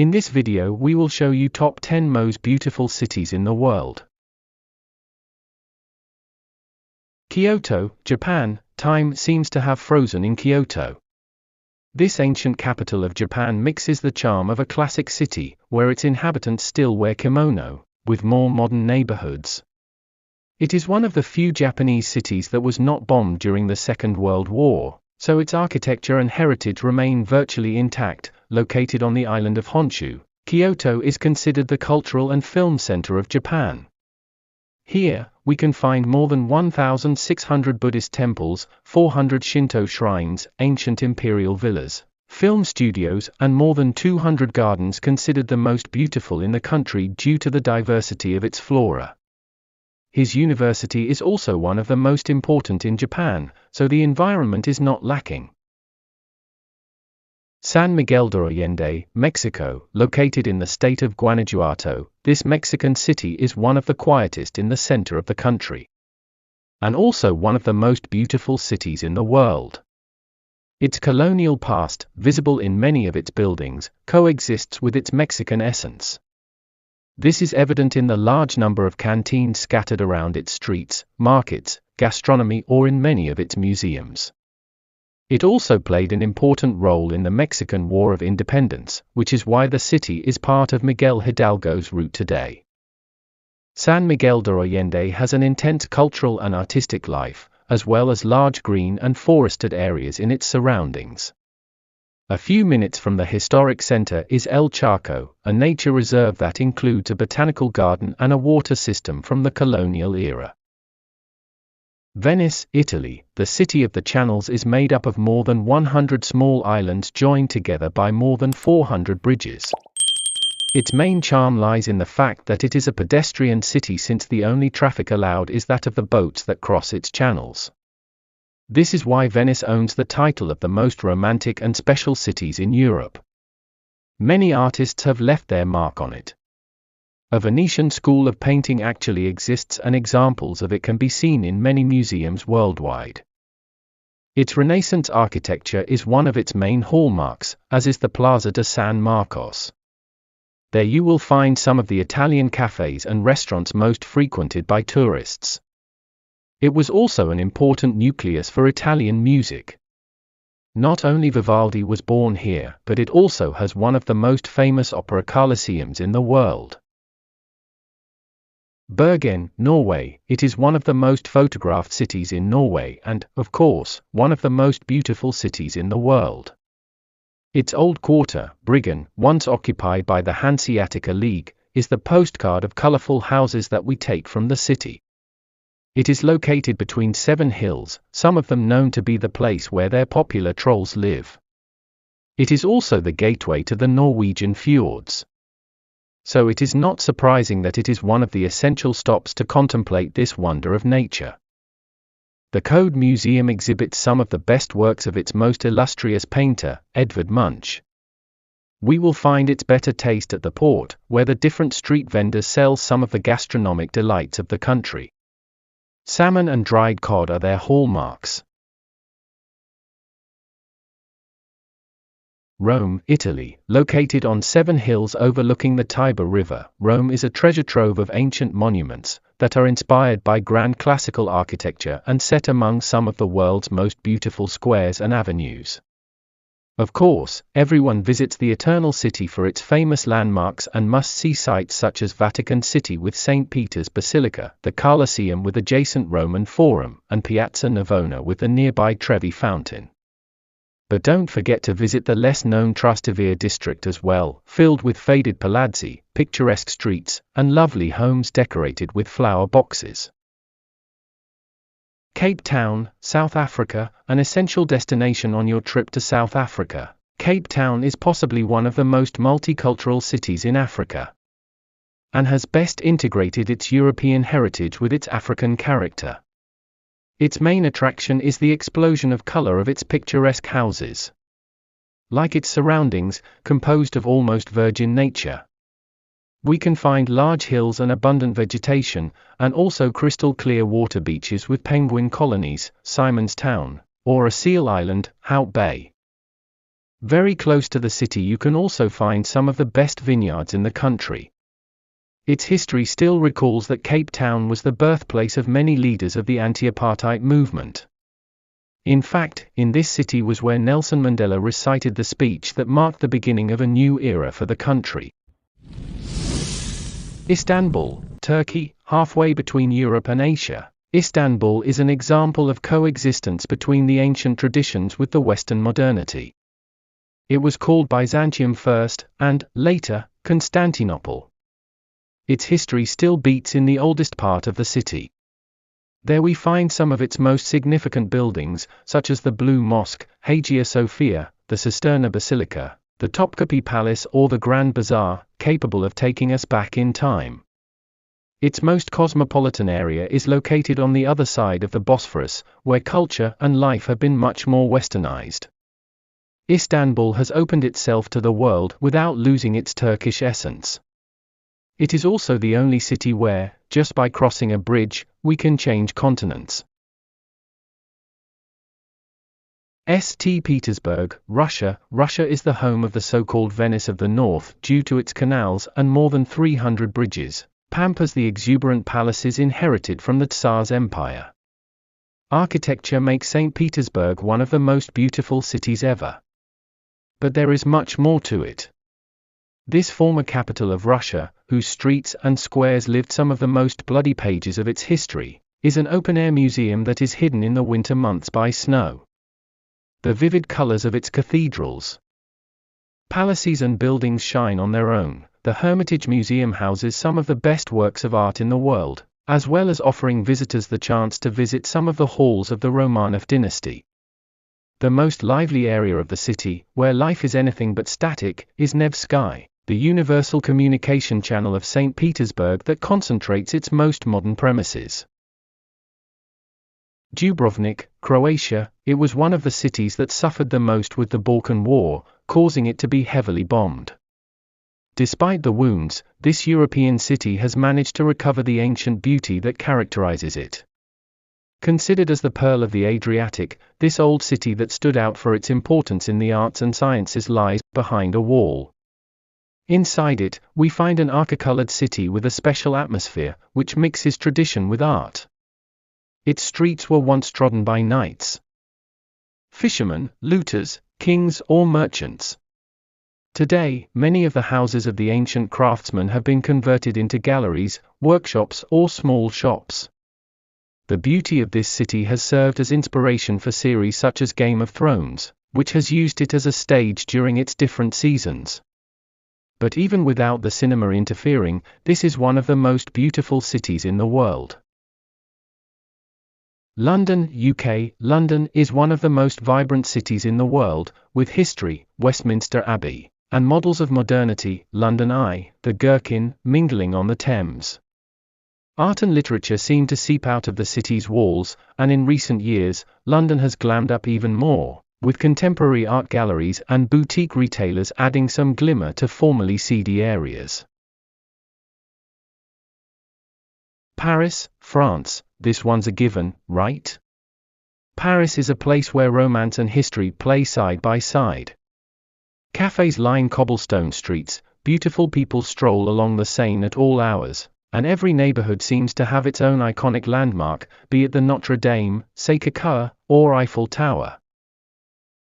In this video we will show you top 10 most beautiful cities in the world. Kyoto, Japan. Time seems to have frozen in Kyoto. This ancient capital of Japan mixes the charm of a classic city, where its inhabitants still wear kimono, with more modern neighborhoods. It is one of the few Japanese cities that was not bombed during the Second World War, so its architecture and heritage remain virtually intact. Located on the island of Honshu, Kyoto is considered the cultural and film center of Japan. Here, we can find more than 1,600 Buddhist temples, 400 Shinto shrines, ancient imperial villas, film studios, and more than 200 gardens considered the most beautiful in the country due to the diversity of its flora. His university is also one of the most important in Japan, so the environment is not lacking. San Miguel de Allende, Mexico. Located in the state of Guanajuato, this Mexican city is one of the quietest in the center of the country, and also one of the most beautiful cities in the world. Its colonial past, visible in many of its buildings, coexists with its Mexican essence. This is evident in the large number of canteens scattered around its streets, markets, gastronomy, or in many of its museums. It also played an important role in the Mexican War of Independence, which is why the city is part of Miguel Hidalgo's route today. San Miguel de Allende has an intense cultural and artistic life, as well as large green and forested areas in its surroundings. A few minutes from the historic center is El Chaco, a nature reserve that includes a botanical garden and a water system from the colonial era. Venice, Italy. The city of the channels is made up of more than 100 small islands joined together by more than 400 bridges. Its main charm lies in the fact that it is a pedestrian city, since the only traffic allowed is that of the boats that cross its channels. This is why Venice owns the title of the most romantic and special cities in Europe. Many artists have left their mark on it. A Venetian school of painting actually exists, and examples of it can be seen in many museums worldwide. Its Renaissance architecture is one of its main hallmarks, as is the Plaza de San Marcos. There you will find some of the Italian cafes and restaurants most frequented by tourists. It was also an important nucleus for Italian music. Not only Vivaldi was born here, but it also has one of the most famous opera coliseums in the world. Bergen, Norway. It is one of the most photographed cities in Norway and, of course, one of the most beautiful cities in the world. Its old quarter, Bryggen, once occupied by the Hanseatica League, is the postcard of colorful houses that we take from the city. It is located between 7 hills, some of them known to be the place where their popular trolls live. It is also the gateway to the Norwegian fjords. So it is not surprising that it is one of the essential stops to contemplate this wonder of nature. The Code Museum exhibits some of the best works of its most illustrious painter, Edvard Munch. We will find its better taste at the port, where the different street vendors sell some of the gastronomic delights of the country. Salmon and dried cod are their hallmarks. Rome, Italy. Located on 7 hills overlooking the Tiber River, Rome is a treasure trove of ancient monuments that are inspired by grand classical architecture and set among some of the world's most beautiful squares and avenues. Of course, everyone visits the Eternal City for its famous landmarks and must-see sites such as Vatican City with St. Peter's Basilica, the Colosseum with adjacent Roman Forum, and Piazza Navona with the nearby Trevi Fountain. But don't forget to visit the less-known Trastevere district as well, filled with faded palazzi, picturesque streets, and lovely homes decorated with flower boxes. Cape Town, South Africa. An essential destination on your trip to South Africa, Cape Town is possibly one of the most multicultural cities in Africa, and has best integrated its European heritage with its African character. Its main attraction is the explosion of color of its picturesque houses. Like its surroundings, composed of almost virgin nature. We can find large hills and abundant vegetation, and also crystal clear water beaches with penguin colonies, Simon's Town, or a seal island, Hout Bay. Very close to the city you can also find some of the best vineyards in the country. Its history still recalls that Cape Town was the birthplace of many leaders of the anti-apartheid movement. In fact, in this city was where Nelson Mandela recited the speech that marked the beginning of a new era for the country. Istanbul, Turkey, halfway between Europe and Asia. Istanbul is an example of coexistence between the ancient traditions with the Western modernity. It was called Byzantium first, and, later, Constantinople. Its history still beats in the oldest part of the city. There we find some of its most significant buildings, such as the Blue Mosque, Hagia Sophia, the Cisterna Basilica, the Topkapi Palace or the Grand Bazaar, capable of taking us back in time. Its most cosmopolitan area is located on the other side of the Bosphorus, where culture and life have been much more westernized. Istanbul has opened itself to the world without losing its Turkish essence. It is also the only city where, just by crossing a bridge, we can change continents. St. Petersburg, Russia. Russia is the home of the so-called Venice of the North due to its canals and more than 300 bridges, pampers the exuberant palaces inherited from the Tsar's empire. Architecture makes St. Petersburg one of the most beautiful cities ever. But there is much more to it. This former capital of Russia, whose streets and squares lived some of the most bloody pages of its history, is an open-air museum that is hidden in the winter months by snow. The vivid colors of its cathedrals, palaces and buildings shine on their own. The Hermitage Museum houses some of the best works of art in the world, as well as offering visitors the chance to visit some of the halls of the Romanov dynasty. The most lively area of the city, where life is anything but static, is Nevsky, the universal communication channel of St. Petersburg that concentrates its most modern premises. Dubrovnik, Croatia. It was one of the cities that suffered the most with the Balkan War, causing it to be heavily bombed. Despite the wounds, this European city has managed to recover the ancient beauty that characterizes it. Considered as the pearl of the Adriatic, this old city that stood out for its importance in the arts and sciences lies behind a wall. Inside it, we find an ochre-colored city with a special atmosphere, which mixes tradition with art. Its streets were once trodden by knights, fishermen, looters, kings or merchants. Today, many of the houses of the ancient craftsmen have been converted into galleries, workshops or small shops. The beauty of this city has served as inspiration for series such as Game of Thrones, which has used it as a stage during its different seasons. But even without the cinema interfering, this is one of the most beautiful cities in the world. London, UK. London is one of the most vibrant cities in the world, with history, Westminster Abbey, and models of modernity, London Eye, the Gherkin, mingling on the Thames. Art and literature seem to seep out of the city's walls, and in recent years, London has glammed up even more, with contemporary art galleries and boutique retailers adding some glimmer to formerly seedy areas. Paris, France. This one's a given, right? Paris is a place where romance and history play side by side. Cafes line cobblestone streets, beautiful people stroll along the Seine at all hours, and every neighborhood seems to have its own iconic landmark, be it the Notre Dame, Sacré-Cœur, or Eiffel Tower.